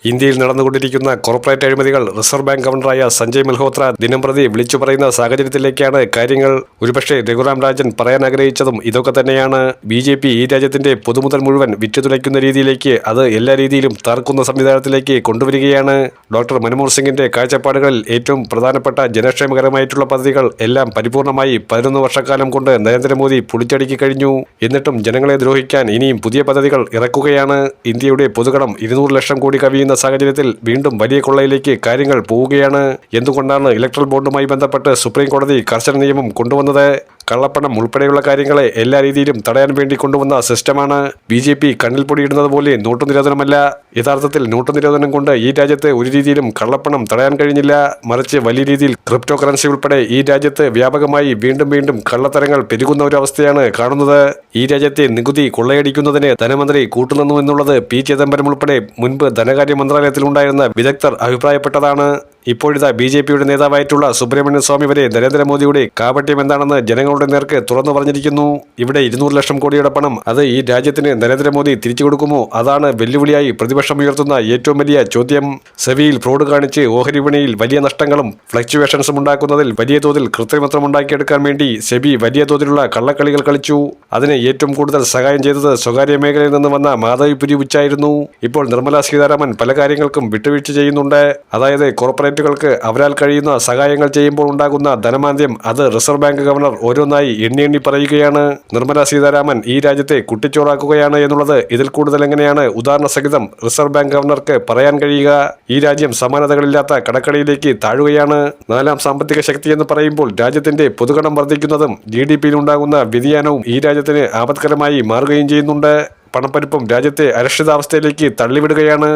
ഇന്ത്യയിൽ നടന്നുകൊണ്ടിരിക്കുന്ന കോർപ്പറേറ്റ് അഴിമതികൾ റിസർവ് ബാങ്ക് ഗവർണറായ സഞ്ജയ് മൽഹോത്ര ദിനംപ്രതി വിളിച്ചു പറയുന്ന സാഹചര്യത്തിലേക്കാണ് കാര്യങ്ങൾ. ഒരുപക്ഷെ രഘുറാം രാജൻ പറയാൻ ആഗ്രഹിച്ചതും ഇതൊക്കെ തന്നെയാണ്. BJP ഈ രാജ്യത്തിന്റെ പൊതുമുതൽ മുഴുവൻ വിറ്റുതുലയ്ക്കുന്ന രീതിയിലേക്ക്, അത് എല്ലാ രീതിയിലും തകർക്കുന്ന സംവിധാനത്തിലേക്ക് കൊണ്ടുവരികയാണ്. ഡോക്ടർ മൻമോഹൻ സിംഗിന്റെ കാഴ്ചപ്പാടുകളിൽ ഏറ്റവും പ്രധാനപ്പെട്ട ജനക്ഷേമകരമായിട്ടുള്ള പദ്ധതികൾ എല്ലാം പരിപൂർണമായി 11 വർഷക്കാലം കൊണ്ട് നരേന്ദ്രമോദി പൊളിച്ചടുക്കി കഴിഞ്ഞു. എന്നിട്ടും ജനങ്ങളെ ദ്രോഹിക്കാൻ ഇനിയും പുതിയ പദ്ധതികൾ ഇറക്കുകയാണ്. ഇന്ത്യയുടെ പൊതുകടം 200 ലക്ഷം കോടി കവിയുന്ന സാഹചര്യത്തിൽ വീണ്ടും വലിയ കൊള്ളയിലേക്ക് കാര്യങ്ങൾ പോവുകയാണ്. എന്തുകൊണ്ടാണ് ഇലക്ട്രൽ ബോണ്ടുമായി ബന്ധപ്പെട്ട് സുപ്രീം കോടതി കർശന നിയമം കൊണ്ടുവന്നത്? കള്ളപ്പണം ഉൾപ്പെടെയുള്ള കാര്യങ്ങളെ എല്ലാ രീതിയിലും തടയാൻ വേണ്ടി കൊണ്ടുവന്ന സിസ്റ്റമാണ്. BJP കണ്ണിൽ പൊടിയിടുന്നത് പോലെ നോട്ടു നിരോധനമല്ല. യഥാർത്ഥത്തിൽ നോട്ടു നിരോധനം കൊണ്ട് ഈ രാജ്യത്ത് ഒരു രീതിയിലും കള്ളപ്പണം തടയാൻ കഴിഞ്ഞില്ല. മറിച്ച് വലിയ രീതിയിൽ ക്രിപ്റ്റോ കറൻസി ഉൾപ്പെടെ ഈ രാജ്യത്ത് വ്യാപകമായി വീണ്ടും കള്ളത്തരങ്ങൾ പെരുകുന്ന ഒരു അവസ്ഥയാണ് കാണുന്നത്. ഈ രാജ്യത്തെ നികുതി കൊള്ളയടിക്കുന്നതിന് ധനമന്ത്രി കൂട്ടുനിന്നു എന്നുള്ളത് P. ചിദംബരം ഉൾപ്പെടെ മുൻപ് ധനകാര്യ മന്ത്രാലയത്തിലുണ്ടായിരുന്ന വിദഗ്ധർ അഭിപ്രായപ്പെട്ടതാണ്. ഇപ്പോഴിതാ BJPയുടെ നേതാവായിട്ടുള്ള സുബ്രഹ്മണ്യൻ സ്വാമി വരെ നരേന്ദ്രമോദിയുടെ കാപട്യം എന്താണെന്ന് ജനങ്ങളുടെ നേർക്ക് തുറന്നു പറഞ്ഞിരിക്കുന്നു. ഇവിടെ 200 ലക്ഷം കോടിയുടെ പണം അത് ഈ രാജ്യത്തിന് നരേന്ദ്രമോദി തിരിച്ചു കൊടുക്കുമോ? അതാണ് വെല്ലുവിളിയായി പ്രതിപക്ഷം ഉയർത്തുന്ന ഏറ്റവും വലിയ ചോദ്യം. സെബിയിൽ ഫ്രോഡ് കാണിച്ച് ഓഹരി വിപണിയിൽ വലിയ നഷ്ടങ്ങളും ഫ്ലക്ച്വേഷൻസും ഉണ്ടാക്കുന്നതിൽ വലിയ തോതിൽ കൃത്രിമത്വം ഉണ്ടാക്കിയെടുക്കാൻ വേണ്ടി സെബി വലിയ തോതിലുള്ള കള്ളക്കളികൾ കളിച്ചു. അതിന് ഏറ്റവും കൂടുതൽ സഹായം ചെയ്തത് സ്വകാര്യ മേഖലയിൽ നിന്ന് വന്ന മാധവിപുരി ഉച്ചായിരുന്നു. ഇപ്പോൾ നിർമ്മല സീതാരാമൻ പല കാര്യങ്ങൾക്കും വിട്ടുവീഴ്ച ചെയ്യുന്നുണ്ട്. അതായത് കോർപ്പറേറ്റുകൾക്ക് അവരാൽ കഴിയുന്ന സഹായങ്ങൾ ചെയ്യുമ്പോൾ ഉണ്ടാകുന്ന ധനമാന്ദ്യം അത് റിസർവ് ബാങ്ക് ഗവർണർ ഓരോന്നായി എണ്ണി പറയുകയാണ്. നിർമ്മല സീതാരാമൻ ഈ രാജ്യത്തെ കുട്ടിച്ചോറാക്കുകയാണ് എന്നുള്ളത് ഇതിൽ കൂടുതൽ എങ്ങനെയാണ് ഉദാഹരണ സഹിതം റിസർവ് ബാങ്ക് ഗവർണർക്ക് പറയാൻ കഴിയുക? ഈ രാജ്യം സമാനതകളില്ലാത്ത കടക്കടിയിലേക്ക് താഴുകയാണ്. നാലാം സാമ്പത്തിക ശക്തി എന്ന് പറയുമ്പോൾ രാജ്യത്തിന്റെ പൊതുകടം വർദ്ധിക്കുന്നതും GDPയിൽ ഉണ്ടാകുന്ന വ്യതിയാനവും ഈ രാജ്യത്തിന് ആപത്കരമായി മാറുകയും ചെയ്യുന്നുണ്ട്. പണപ്പെരുപ്പം രാജ്യത്തെ അരക്ഷിതാവസ്ഥയിലേക്ക് തള്ളിവിടുകയാണ്.